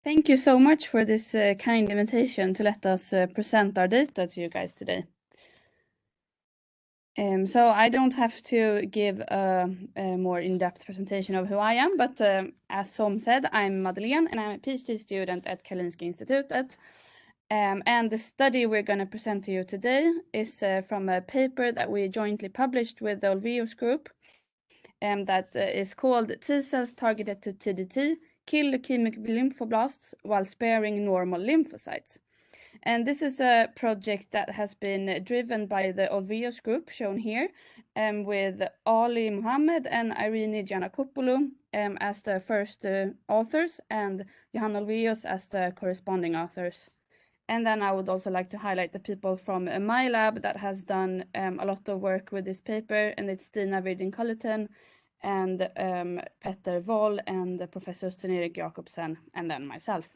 Thank you so much for this kind invitation to let us present our data to you guys today. So I don't have to give a more in-depth presentation of who I am, but as Som said, I'm Madeleine and I'm a PhD student at Karolinska Institute. And the study we're going to present to you today is from a paper that we jointly published with the Olveus group that is called T-cells targeted to TdT kill leukemic lymphoblasts while sparing normal lymphocytes. And this is a project that has been driven by the Olveus group, shown here, with Ali Mohammed and Irene Giannakopoulou as the first authors, and Johan Olveus as the corresponding authors. And then I would also like to highlight the people from my lab that has done a lot of work with this paper, and it's Stina Wirding-Culleton and Petter Woll and Professor Sven-Erik Jacobsen, and then myself.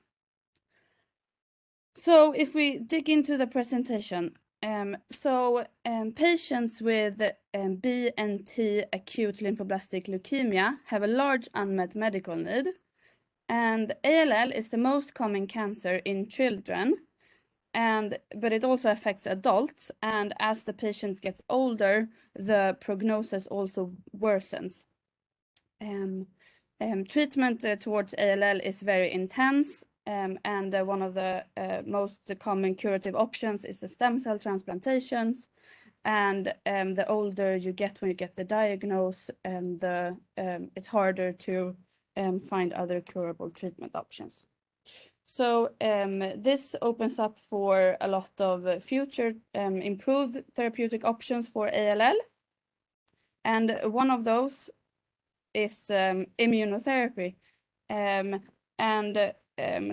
So if we dig into the presentation, patients with B and T acute lymphoblastic leukemia have a large unmet medical need, and ALL is the most common cancer in children, but it also affects adults, and as the patient gets older, the prognosis also worsens. Treatment towards ALL is very intense, and one of the most common curative options is the stem cell transplantations. And the older you get when you get the diagnosis, it's harder to find other curable treatment options. So this opens up for a lot of future improved therapeutic options for ALL. And one of those is immunotherapy.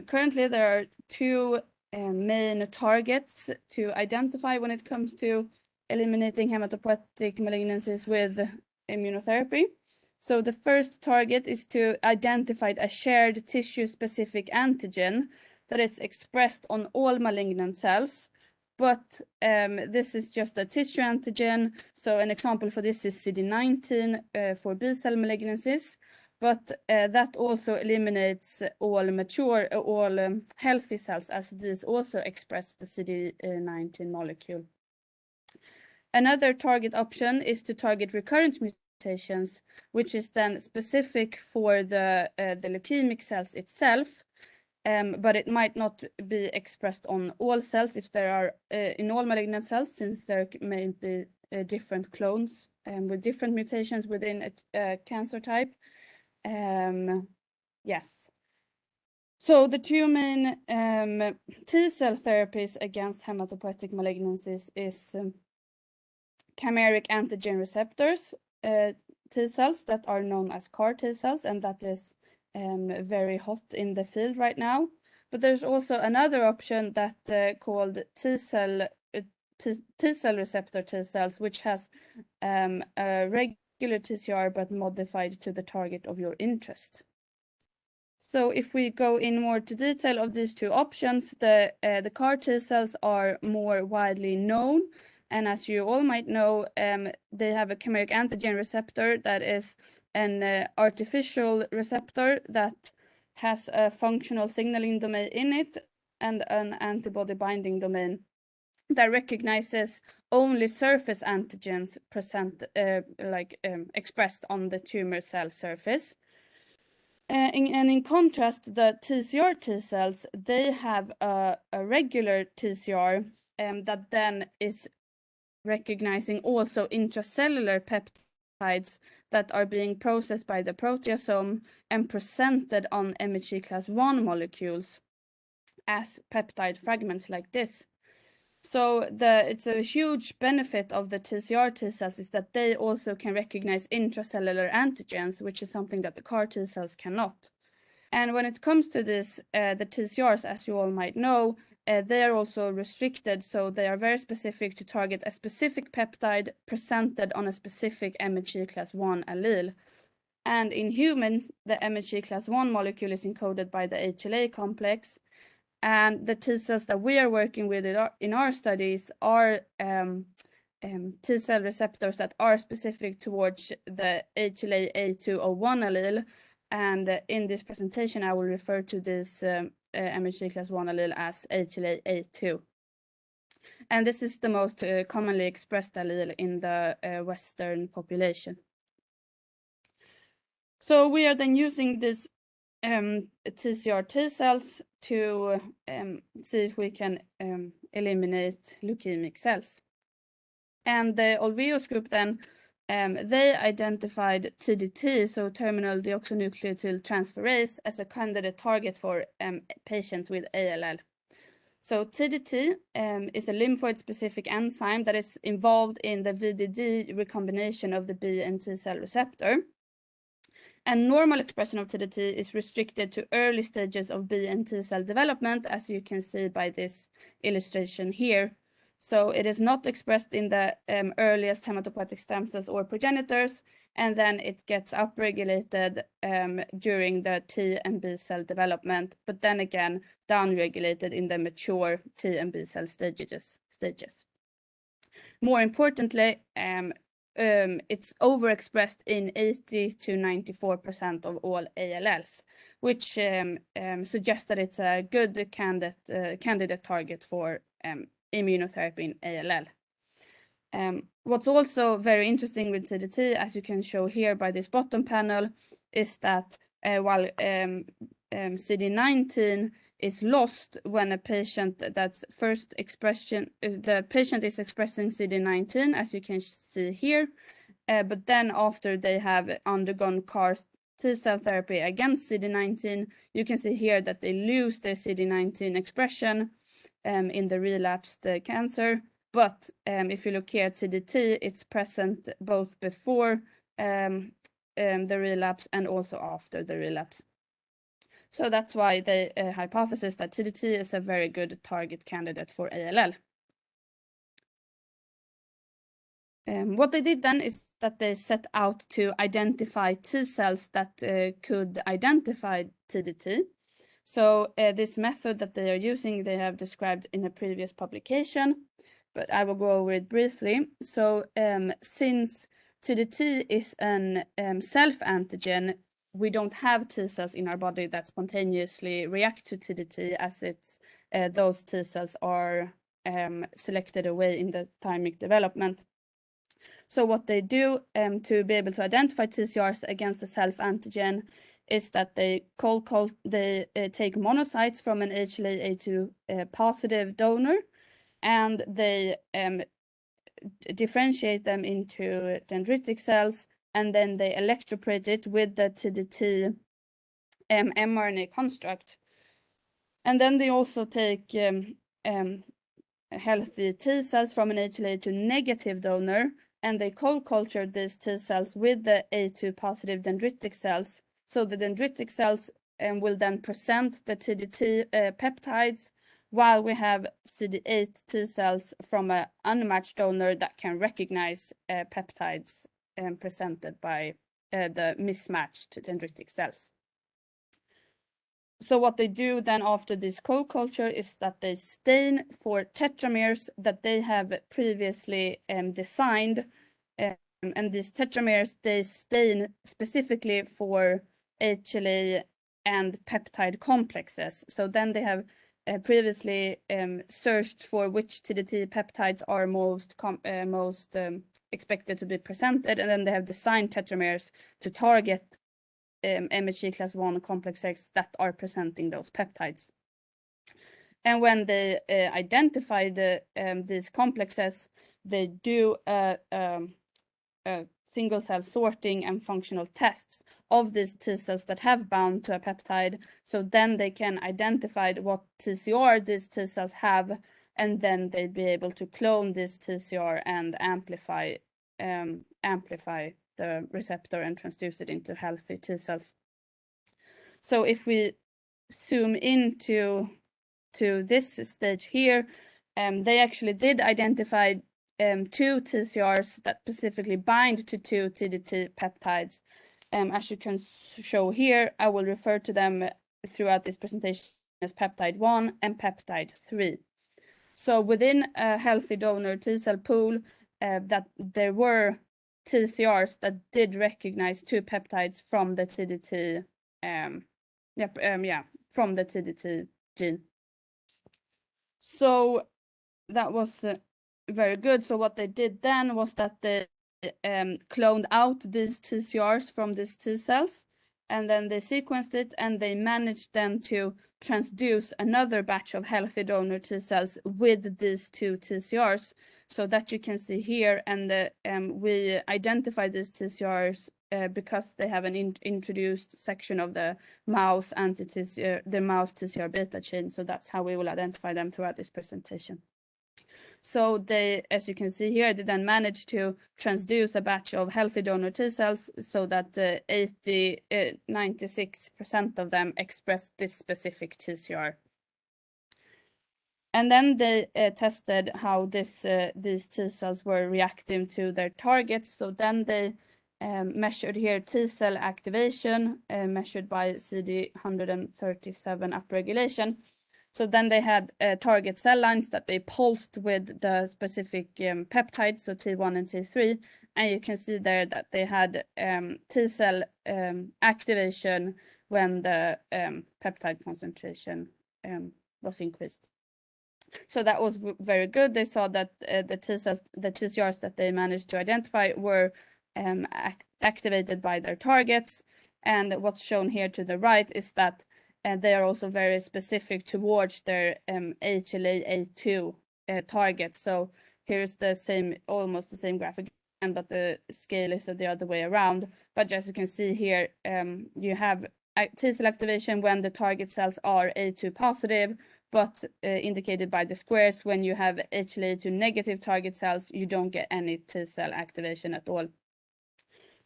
Currently there are two main targets to identify when it comes to eliminating hematopoietic malignancies with immunotherapy. So the first target is to identify a shared tissue-specific antigen that is expressed on all malignant cells. But this is just a tissue antigen. So an example for this is CD19 for B-cell malignancies. But that also eliminates all mature, healthy cells, as these also express the CD19 molecule. Another target option is to target recurrent mutations, which is then specific for the leukemic cells itself. But it might not be expressed on all cells if there are in all malignant cells, since there may be different clones with different mutations within a cancer type. Yes. So the two main T-cell therapies against hematopoietic malignancies is chimeric antigen receptors T-cells that are known as CAR T-cells, and that is very hot in the field right now. But there's also another option that called T-cell receptor T-cells, which has a regular TCR but modified to the target of your interest. So if we go in more to detail of these two options, the CAR T-cells are more widely known. And as you all might know, they have a chimeric antigen receptor that is an artificial receptor that has a functional signaling domain in it and an antibody binding domain that recognizes only surface antigens expressed on the tumor cell surface. And in contrast, the TCR T-cells, they have a regular TCR that then is recognizing also intracellular peptides that are being processed by the proteasome and presented on MHC class I molecules as peptide fragments like this. So it's a huge benefit of the TCR T-cells is that they also can recognize intracellular antigens, which is something that the CAR T-cells cannot. And when it comes to this, the TCRs, as you all might know, they are also restricted, so they are very specific to target a specific peptide presented on a specific MHC class I allele. And in humans, the MHC class I molecule is encoded by the HLA complex, and the T-cells that we are working with in our studies are T-cell receptors that are specific towards the HLA-A201 allele. And in this presentation, I will refer to these MHC class 1 allele as HLA-A2. And this is the most commonly expressed allele in the Western population. So we are then using this TCR T cells to see if we can eliminate leukemic cells. And the Olveus group then, they identified TdT, so terminal deoxynucleotide transferase, as a candidate target for patients with ALL. So TdT is a lymphoid-specific enzyme that is involved in the VDD recombination of the B and T cell receptor. And normal expression of TdT is restricted to early stages of B and T cell development, as you can see by this illustration here. So it is not expressed in the earliest hematopoietic stem cells or progenitors, and then it gets upregulated during the T and B cell development, but then again downregulated in the mature T and B cell stages. More importantly, it's overexpressed in 80 to 94% of all ALLs, which suggests that it's a good candidate target for immunotherapy in ALL. What's also very interesting with TdT, as you can show here by this bottom panel, is that while CD19 is lost when a patient that's first expression, the patient is expressing CD19, as you can see here, but then after they have undergone CAR T cell therapy against CD19, you can see here that they lose their CD19 expression in the relapsed cancer. But if you look here at TdT, it's present both before the relapse and also after the relapse. So that's why they hypothesize that TdT is a very good target candidate for ALL. What they did then is that they set out to identify T cells that could identify TdT. So this method that they are using, they have described in a previous publication, but I will go over it briefly. So since TdT is an self-antigen, we don't have T cells in our body that spontaneously react to TdT, as it's those T cells are selected away in the thymic development. So what they do to be able to identify TCRs against the self-antigen is that they take monocytes from an HLA-A2 positive donor, and they differentiate them into dendritic cells, and then they electroporate it with the TdT mRNA construct. And then they also take healthy T cells from an HLA-A2 negative donor, and they co-culture these T cells with the A2 positive dendritic cells. So the dendritic cells will then present the TdT peptides, while we have CD8 T cells from an unmatched donor that can recognize peptides presented by the mismatched dendritic cells. So what they do then after this co-culture is that they stain for tetramers that they have previously designed, and these tetramers they stain specifically for HLA and peptide complexes. So then they have previously searched for which TdT peptides are most expected to be presented, and then they have designed tetramers to target MHC class 1 complex X that are presenting those peptides. And when they identify these complexes, they do single cell sorting and functional tests of these T cells that have bound to a peptide. So then they can identify what TCR these T cells have, and then they'd be able to clone this TCR and amplify the receptor and transduce it into healthy T cells. So if we zoom into this stage here, they actually did identify 2 TCRs that specifically bind to 2 TdT peptides. As you can show here, I will refer to them throughout this presentation as peptide 1 and peptide 3. So within a healthy donor T cell pool, that there were TCRs that did recognize 2 peptides from the TdT, from the TdT gene. So that was very good. So what they did then was that they cloned out these TCRs from these T cells, and then they sequenced it, and they managed then to transduce another batch of healthy donor T cells with these two TCRs, so that you can see here. And we identify these TCRs because they have an introduced section of the mouse anti-TCR, the mouse TCR beta chain. So that's how we will identify them throughout this presentation. So they, as you can see here, they then managed to transduce a batch of healthy donor T cells so that 96% of them expressed this specific TCR. And then they tested how these T cells were reacting to their targets. So then they measured here T cell activation measured by CD137 upregulation. So then they had target cell lines that they pulsed with the specific peptides, so T1 and T3. And you can see there that they had T cell activation when the peptide concentration was increased. So that was very good. They saw that the TCRs that they managed to identify were activated by their targets. And what's shown here to the right is that they are also very specific towards their HLA-A2 target. So here's the same, almost the same graphic again, but the scale is the other way around. But as you can see here, you have T cell activation when the target cells are A2 positive, but indicated by the squares. When you have HLA-A2 negative target cells, you don't get any T cell activation at all.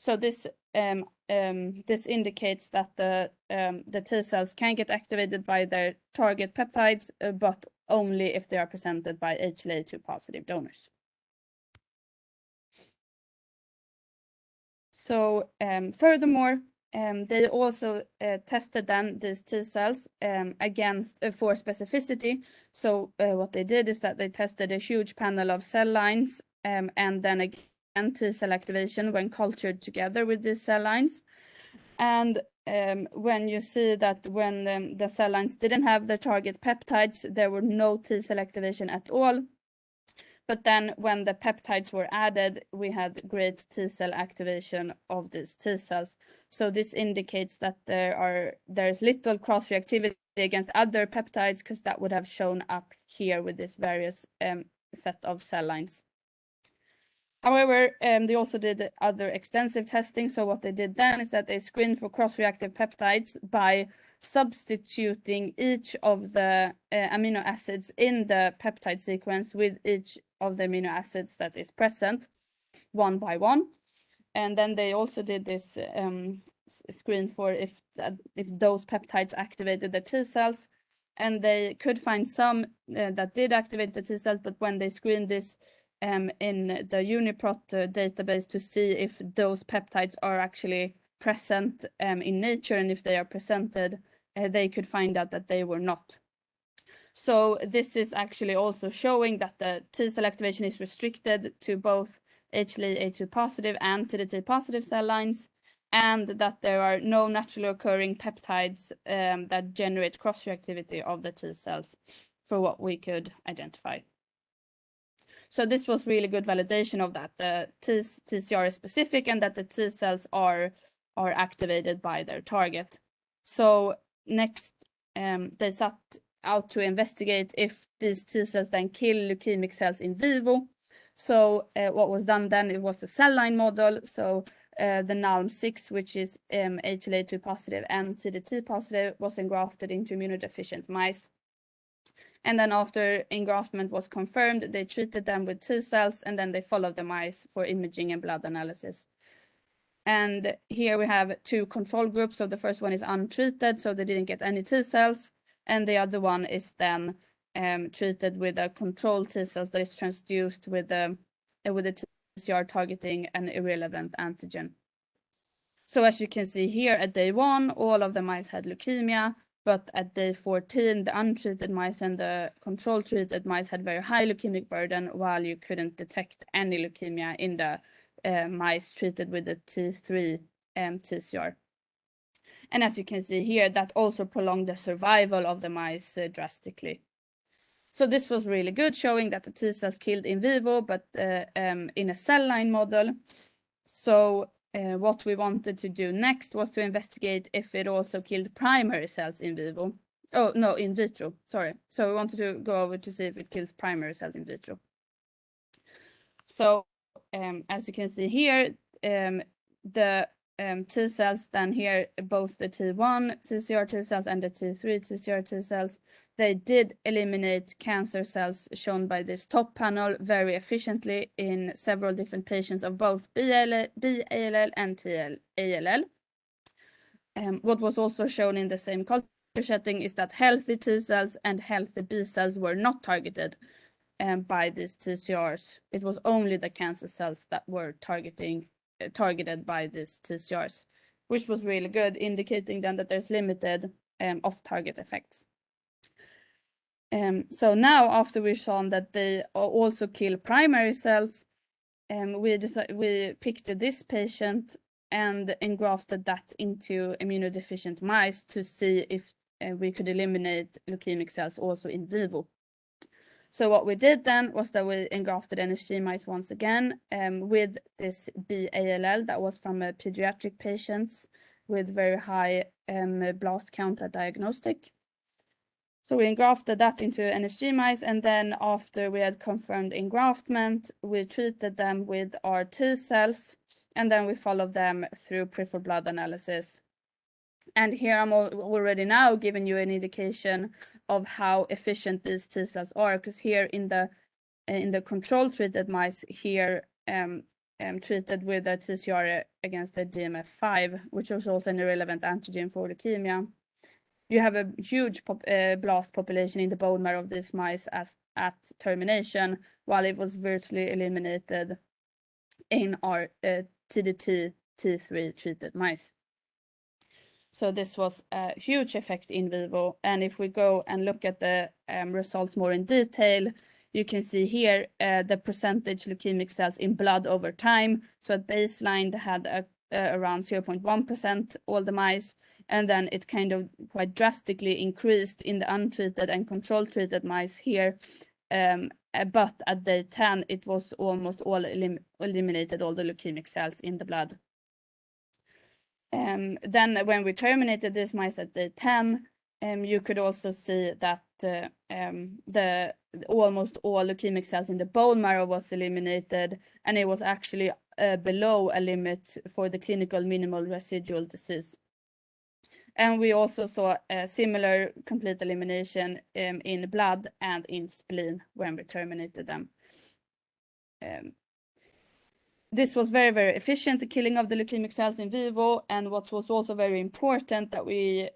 So this indicates that the T cells can get activated by their target peptides, but only if they are presented by HLA-A2 positive donors. So furthermore, they also tested then these T cells against for specificity. So what they did is that they tested a huge panel of cell lines, and then again T cell activation when cultured together with these cell lines. And when you see that when the cell lines didn't have the target peptides, there were no T cell activation at all. But then when the peptides were added, we had great T cell activation of these T cells. So this indicates that there's little cross-reactivity against other peptides, because that would have shown up here with this various set of cell lines. However, they also did other extensive testing. So what they did then is that they screened for cross-reactive peptides by substituting each of the amino acids in the peptide sequence with each of the amino acids that is present, one by one. And then they also did this screen for if those peptides activated the T cells. And they could find some that did activate the T cells, but when they screened this in the UniProt database to see if those peptides are actually present in nature, and if they are presented, they could find out that they were not. So this is actually also showing that the T cell activation is restricted to both HLA-A2 positive and TdT positive cell lines, and that there are no naturally occurring peptides that generate cross-reactivity of the T cells for what we could identify. So this was really good validation of that the TCR is specific and that the T cells are activated by their target. So next, they set out to investigate if these T cells then kill leukemic cells in vivo. So what was done then, it was the cell line model. So the NALM6, which is HLA-A2 positive and TdT positive, was engrafted into immunodeficient mice. And then after engraftment was confirmed, they treated them with T cells, and then they followed the mice for imaging and blood analysis. And here we have two control groups. So the first one is untreated, so they didn't get any T cells. And the other one is then treated with a control T cells that is transduced with the TCR targeting an irrelevant antigen. So as you can see here, at day 1, all of the mice had leukemia. But at day 14, the untreated mice and the control-treated mice had very high leukemic burden, while you couldn't detect any leukemia in the mice treated with the T3 TCR. And as you can see here, that also prolonged the survival of the mice drastically. So this was really good, showing that the T cells killed in vivo, but in a cell line model. So what we wanted to do next was to investigate if it also killed primary cells in vivo. Oh, no, in vitro, sorry. So we wanted to go over to see if it kills primary cells in vitro. So as you can see here, the T cells then here, both the T1 TCR T cells and the T3 TCR T cells, they did eliminate cancer cells shown by this top panel very efficiently in several different patients of both B-ALL and T-ALL. What was also shown in the same culture setting is that healthy T cells and healthy B cells were not targeted by these TCRs. It was only the cancer cells that were targeted by these TCRs, which was really good, indicating then that there's limited off-target effects. So now, after we shown that they also kill primary cells, we picked this patient and engrafted that into immunodeficient mice to see if we could eliminate leukemic cells also in vivo. So what we did then was that we engrafted NSG mice once again with this B-ALL that was from a pediatric patients with very high blast count at diagnostic. So we engrafted that into NSG mice, and then after we had confirmed engraftment, we treated them with our T cells, and then we followed them through peripheral blood analysis. And here I'm already now giving you an indication of how efficient these T cells are, because here in the control treated mice here treated with a TCR against the DMF5, which was also an irrelevant antigen for leukemia. You have a huge blast population in the bone marrow of these mice at termination, while it was virtually eliminated in our TdT T3 treated mice. So this was a huge effect in vivo. And if we go and look at the results more in detail, you can see here the percentage leukemic cells in blood over time. So at baseline, they had around 0.1% all the mice, and then it kind of quite drastically increased in the untreated and control treated mice here. But at day 10, it was almost all eliminated, all the leukemic cells in the blood. Then when we terminated these mice at day 10, you could also see that almost all leukemic cells in the bone marrow was eliminated, and it was actually below a limit for the clinical minimal residual disease. And we also saw a similar complete elimination in blood and in spleen when we terminated them. This was very, very efficient, the killing of the leukemic cells in vivo, and what was also very important that we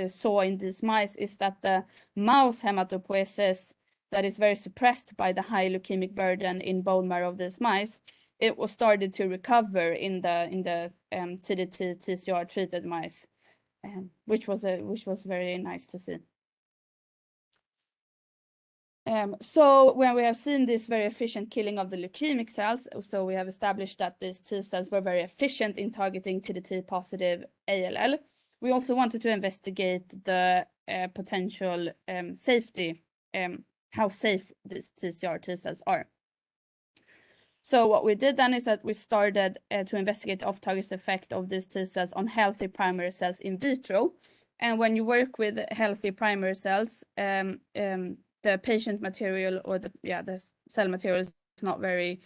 saw in these mice is that the mouse hematopoiesis that is very suppressed by the high leukemic burden in bone marrow of these mice, it was started to recover in the TdT TCR treated mice, which was very nice to see. So when we have seen this very efficient killing of the leukemic cells, so we have established that these T cells were very efficient in targeting TdT positive ALL. We also wanted to investigate the potential safety, how safe these TCR T cells are. So what we did then is that we started to investigate the off-target effect of these T cells on healthy primary cells in vitro. And when you work with healthy primary cells, the patient material or the cell material is not very,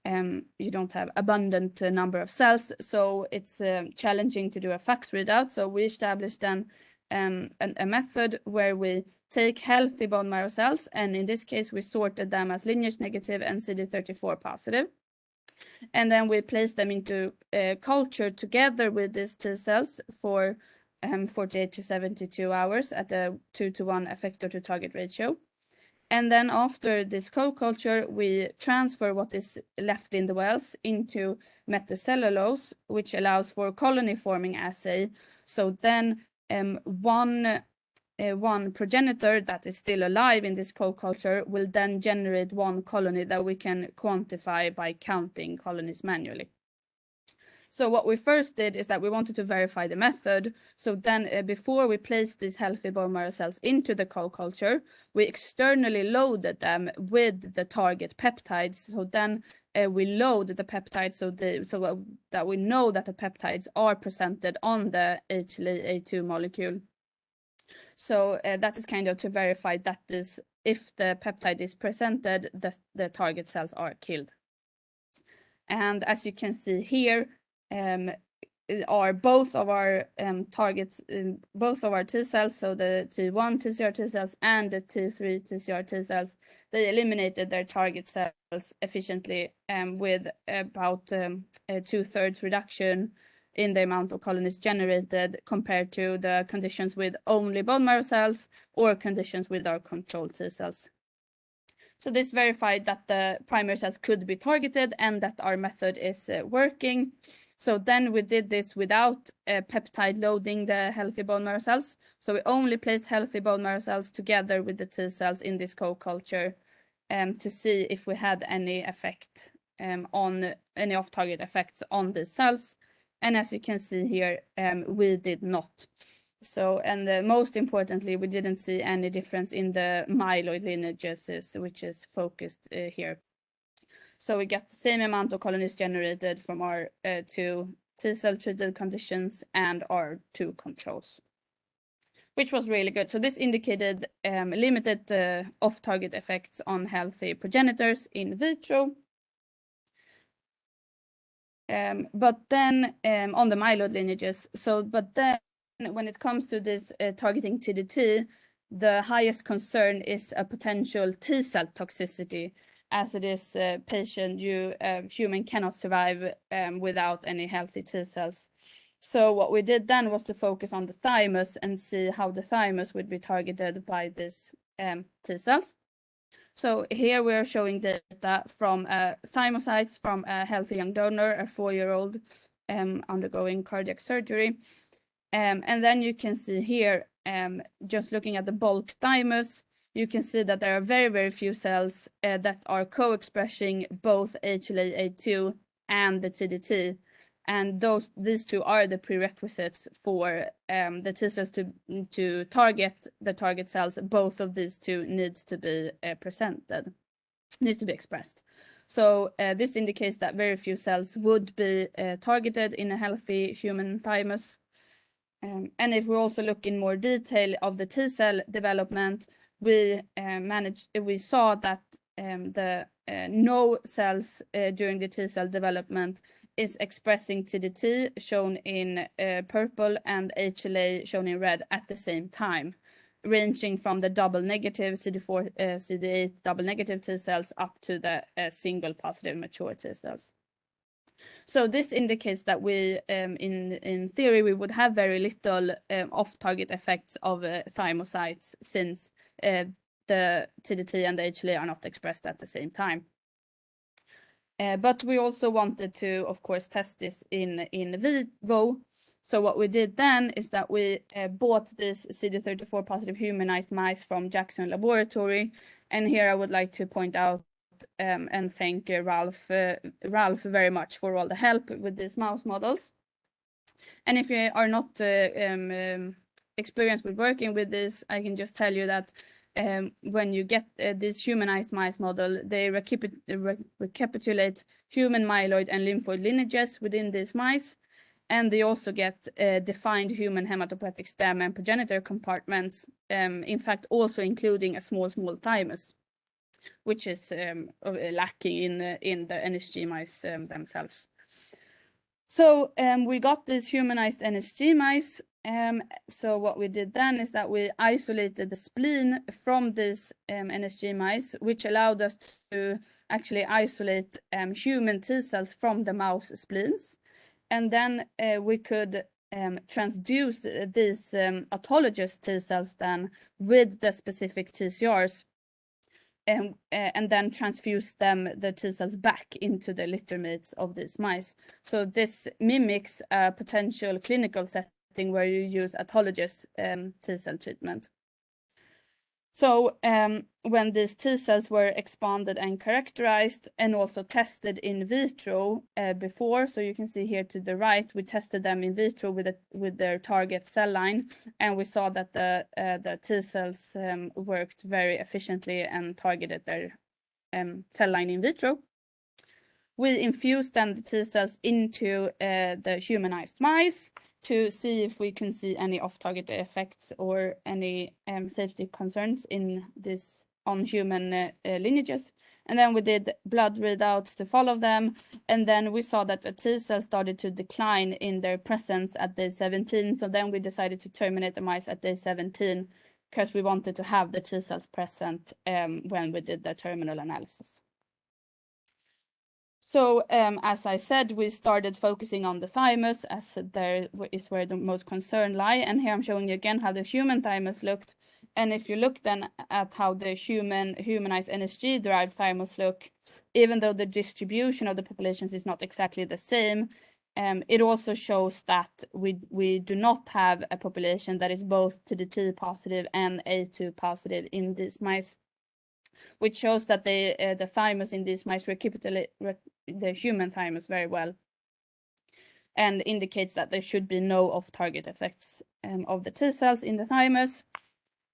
you don't have abundant number of cells, so it's challenging to do a FACS readout. So we established then a method where we take healthy bone marrow cells, and in this case we sorted them as Lineage negative and CD34 positive. And then we placed them into culture together with these T cells for 48 to 72 hours at a 2:1 effector to target ratio. And then after this co-culture, we transfer what is left in the wells into metacellulose, which allows for colony forming assay. So then one progenitor that is still alive in this co-culture will then generate one colony that we can quantify by counting colonies manually. So what we first did is that we wanted to verify the method. So then before we placed these healthy bone marrow cells into the co-culture, we externally loaded them with the target peptides. So then we load the peptides so that we know that the peptides are presented on the HLA-A2 molecule. So that is kind of to verify that if the peptide is presented, the target cells are killed. And as you can see here, are both of our targets, both of our T cells, so the T1 TCR T cells and the T3 TCR T cells, they eliminated their target cells efficiently with about a 2/3 reduction in the amount of colonies generated compared to the conditions with only bone marrow cells or conditions with our control T cells. So this verified that the primary cells could be targeted and that our method is working. So then we did this without peptide loading the healthy bone marrow cells. So we only placed healthy bone marrow cells together with the T cells in this co-culture to see if we had any effect on any off-target effects on these cells. And as you can see here, we did not. So, and most importantly, we didn't see any difference in the myeloid lineages, which is focused here. So we get the same amount of colonies generated from our two T-cell treated conditions and our two controls, which was really good. So this indicated limited off-target effects on healthy progenitors in vitro. But then on the myeloid lineages, but then when it comes to this targeting TdT, the highest concern is a potential T-cell toxicity, as it is human cannot survive without any healthy T cells. So what we did then was to focus on the thymus and see how the thymus would be targeted by these T cells. So here we are showing data from thymocytes from a healthy young donor, a 4-year-old undergoing cardiac surgery. And then you can see here, just looking at the bulk thymus, you can see that there are very, very few cells that are co-expressing both HLA-A2 and the TdT. And these two are the prerequisites for the T cells to target the target cells. Both of these two needs to be expressed. So this indicates that very few cells would be targeted in a healthy human thymus. And if we also look in more detail of the T cell development, we saw that the no cells during the T cell development is expressing TdT, shown in purple, and HLA, shown in red, at the same time, ranging from the double negative CD4, CD8 double negative T cells up to the single positive mature T cells. So this indicates that we, in theory, we would have very little off-target effects of thymocytes, since the TdT and the HLA are not expressed at the same time. But we also wanted to, of course, test this in vivo. So what we did then is that we bought this CD34 positive humanized mice from Jackson Laboratory. And here I would like to point out and thank Ralph very much for all the help with these mouse models. And if you are not experienced with working with this, I can just tell you that when you get this humanized mice model, they recapitulate human myeloid and lymphoid lineages within these mice. And they also get defined human hematopoietic stem and progenitor compartments, in fact, also including a small thymus, which is lacking in the NSG mice themselves. So we got these humanized NSG mice. So what we did then is that we isolated the spleen from these NSG mice, which allowed us to actually isolate human T cells from the mouse spleens. And then we could transduce these autologous T cells then with the specific TCRs, and then transfuse the T cells back into the litter mates of these mice. So this mimics a potential clinical setting where you use autologous T cell treatment. So when these T cells were expanded and characterized and also tested in vitro before, so you can see here to the right, we tested them in vitro with their target cell line, and we saw that the T cells worked very efficiently and targeted their cell line in vitro. We infused then the T cells into the humanized mice to see if we can see any off-target effects or any safety concerns in this on human lineages. And then we did blood readouts to follow them. And then we saw that the T cells started to decline in their presence at day 17. So then we decided to terminate the mice at day 17 because we wanted to have the T cells present when we did the terminal analysis. So as I said, we started focusing on the thymus as there is where the most concern lie. And here I'm showing you again how the human thymus looked. And if you look then at how the humanized NSG derived thymus look, even though the distribution of the populations is not exactly the same, it also shows that we do not have a population that is both TdT positive and A2 positive in these mice, which shows that the thymus in these mice recapitulate the human thymus very well, and indicates that there should be no off-target effects of the T cells in the thymus.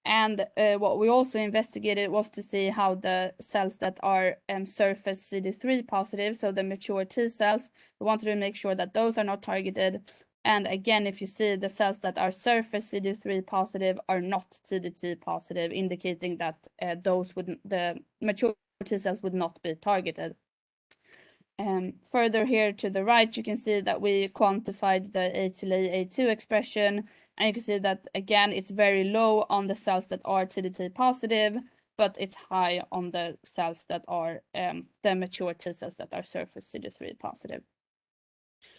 And what we also investigated was to see how the cells that are surface CD3 positive, so the mature T cells, we wanted to make sure that those are not targeted. And again, if you see the cells that are surface CD3 positive are not TdT positive, indicating that the mature T cells would not be targeted. Further here to the right, you can see that we quantified the HLA-A2 expression, and you can see that again it's very low on the cells that are TdT positive, but it's high on the cells that are the mature T cells that are surface CD3 positive.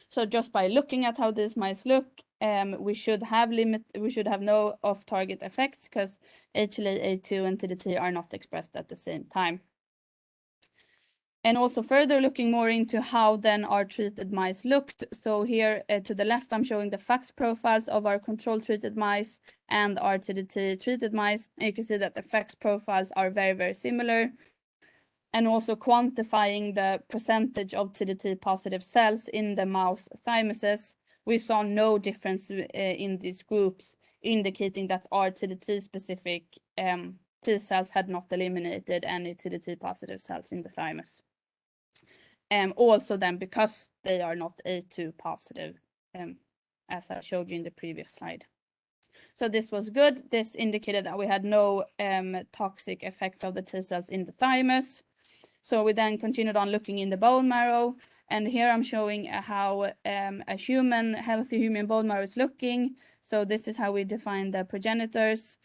So just by looking at how these mice look, we should have no off-target effects because HLA-A2 and TdT are not expressed at the same time. And also further looking more into how then our treated mice looked. So here to the left, I'm showing the FACS profiles of our control treated mice and our TdT treated mice. And you can see that the FACS profiles are very, very similar. And also quantifying the percentage of TdT positive cells in the mouse thymuses, we saw no difference in these groups, indicating that our TdT specific T cells had not eliminated any TdT positive cells in the thymus. Also then because they are not A2 positive, as I showed you in the previous slide. So this was good. This indicated that we had no toxic effects of the T cells in the thymus. So we then continued on looking in the bone marrow. And here I'm showing how a healthy human bone marrow is looking. So this is how we define the progenitors.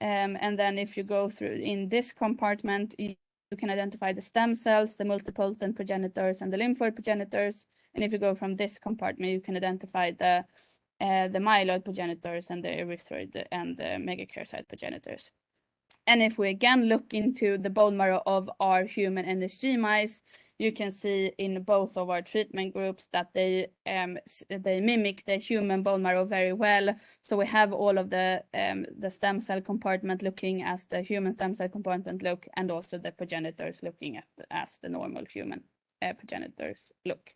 And then if you go through in this compartment, you can identify the stem cells, the multipotent progenitors, and the lymphoid progenitors. And if you go from this compartment, you can identify the myeloid progenitors and the erythroid and the megakaryocyte progenitors. And if we again look into the bone marrow of our human NSG mice, you can see in both of our treatment groups that they mimic the human bone marrow very well. So we have all of the stem cell compartment looking as the human stem cell compartment look, and also the progenitors looking as the normal human progenitors look.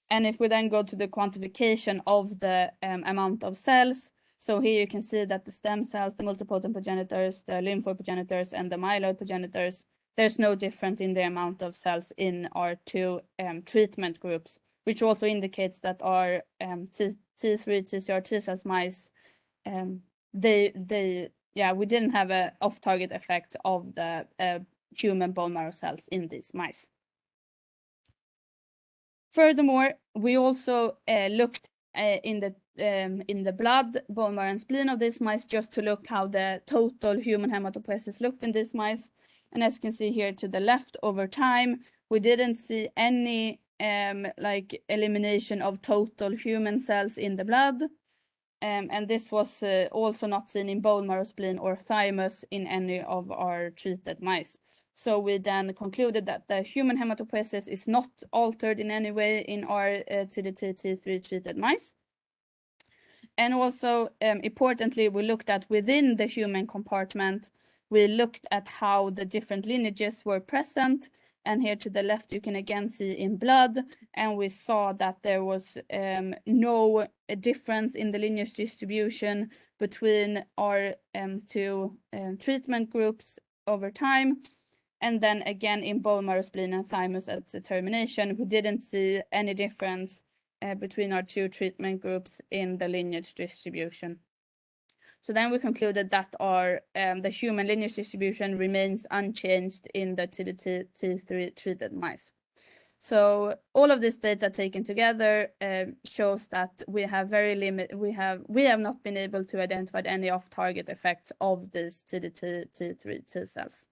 And if we then go to the quantification of the amount of cells, so here you can see that the stem cells, the multipotent progenitors, the lymphoid progenitors, and the myeloid progenitors, there's no difference in the amount of cells in our two treatment groups, which also indicates that our T3 TCR T cells mice, we didn't have an off-target effect of the human bone marrow cells in these mice. Furthermore, we also looked in the blood, bone marrow, and spleen of these mice just to look how the total human hematopoiesis looked in these mice. And as you can see here to the left, over time, we didn't see any elimination of total human cells in the blood. And this was also not seen in bone marrow, spleen, or thymus in any of our treated mice. So we then concluded that the human hematopoiesis is not altered in any way in our TdT T3 treated mice. And also, importantly, we looked at within the human compartment, we looked at how the different lineages were present. And here to the left, you can again see in blood, and we saw that there was no difference in the lineage distribution between our two treatment groups over time. And then again in bone marrow, spleen, and thymus at the termination, we didn't see any difference between our two treatment groups in the lineage distribution. So then we concluded that our the human lineage distribution remains unchanged in the TdT T3 treated mice. So all of this data taken together shows that we have we have not been able to identify any off-target effects of these TdT T3 T cells.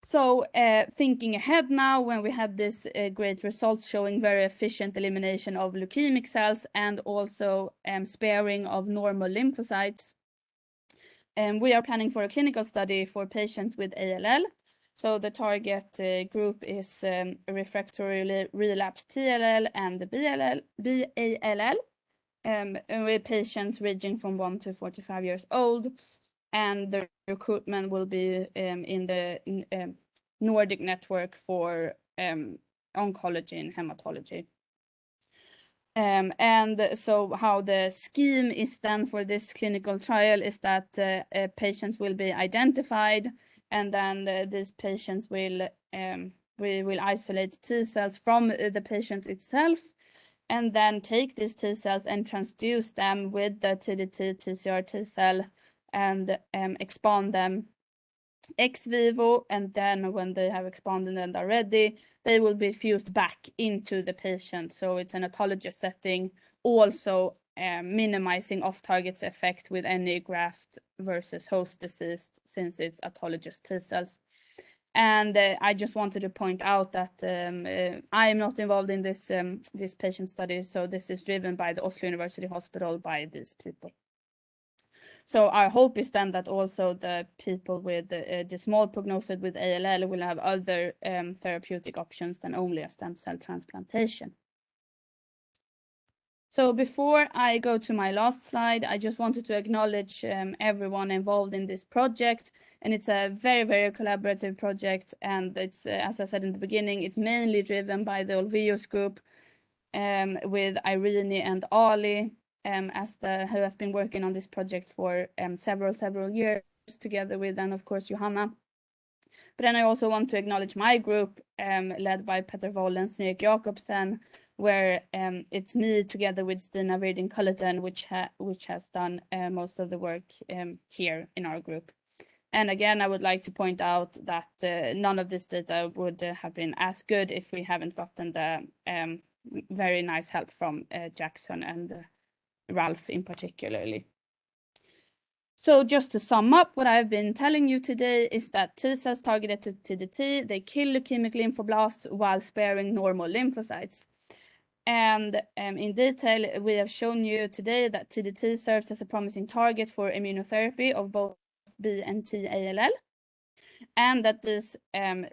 So thinking ahead now, when we have this great results showing very efficient elimination of leukemic cells and also sparing of normal lymphocytes, we are planning for a clinical study for patients with ALL. So the target group is refractory relapsed TLL and the BALL, with patients ranging from 1 to 45 years old. And the recruitment will be in the Nordic network for oncology and hematology. And so how the scheme is done for this clinical trial is that patients will be identified, and then these patients will we will isolate T cells from the patient itself, and then take these T cells and transduce them with the TdT TCR T cell and expand them ex vivo, and then when they have expanded and are ready, they will be fused back into the patient. So it's an autologous setting, also minimizing off-target effect with any graft versus host disease, since it's autologous T cells. And I just wanted to point out that I am not involved in this this patient study, so this is driven by the Oslo University Hospital by these people. So our hope is then that also the people with the small prognosis with ALL will have other therapeutic options than only a stem cell transplantation. So before I go to my last slide, I just wanted to acknowledge everyone involved in this project. And it's a very, very collaborative project. And it's, as I said in the beginning, it's mainly driven by the Olveus group with Irene and Ali, who has been working on this project for several years, together with, and of course, Johanna. But then I also want to acknowledge my group, led by Peter Woll and Sneek Jacobsen, where it's me together with Stina Wirding-Culleton, which has done most of the work here in our group. And again, I would like to point out that none of this data would have been as good if we haven't gotten the very nice help from Jackson and Ralph in particularly. So just to sum up, what I've been telling you today is that T cells targeted to TdT, they kill leukemic lymphoblasts while sparing normal lymphocytes. And in detail, we have shown you today that TdT serves as a promising target for immunotherapy of both B and T ALL, and that these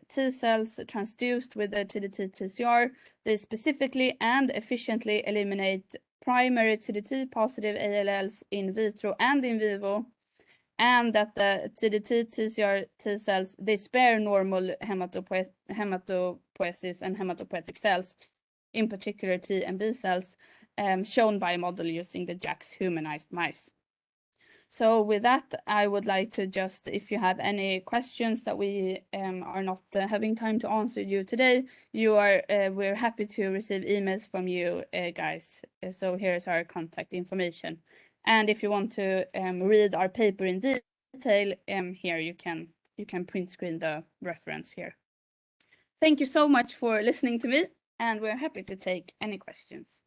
T cells transduced with the TdT TCR, they specifically and efficiently eliminate primary TdT positive ALLs in vitro and in vivo, and that the TdT TCR T cells, they spare normal hematopoiesis and hematopoietic cells, in particular T and B cells, shown by a model using the JAX humanized mice. So with that, I would like to just, if you have any questions that we are not having time to answer you today, we're happy to receive emails from you guys. So here's our contact information. And if you want to read our paper in detail, here you can print screen the reference here. Thank you so much for listening to me, and we're happy to take any questions.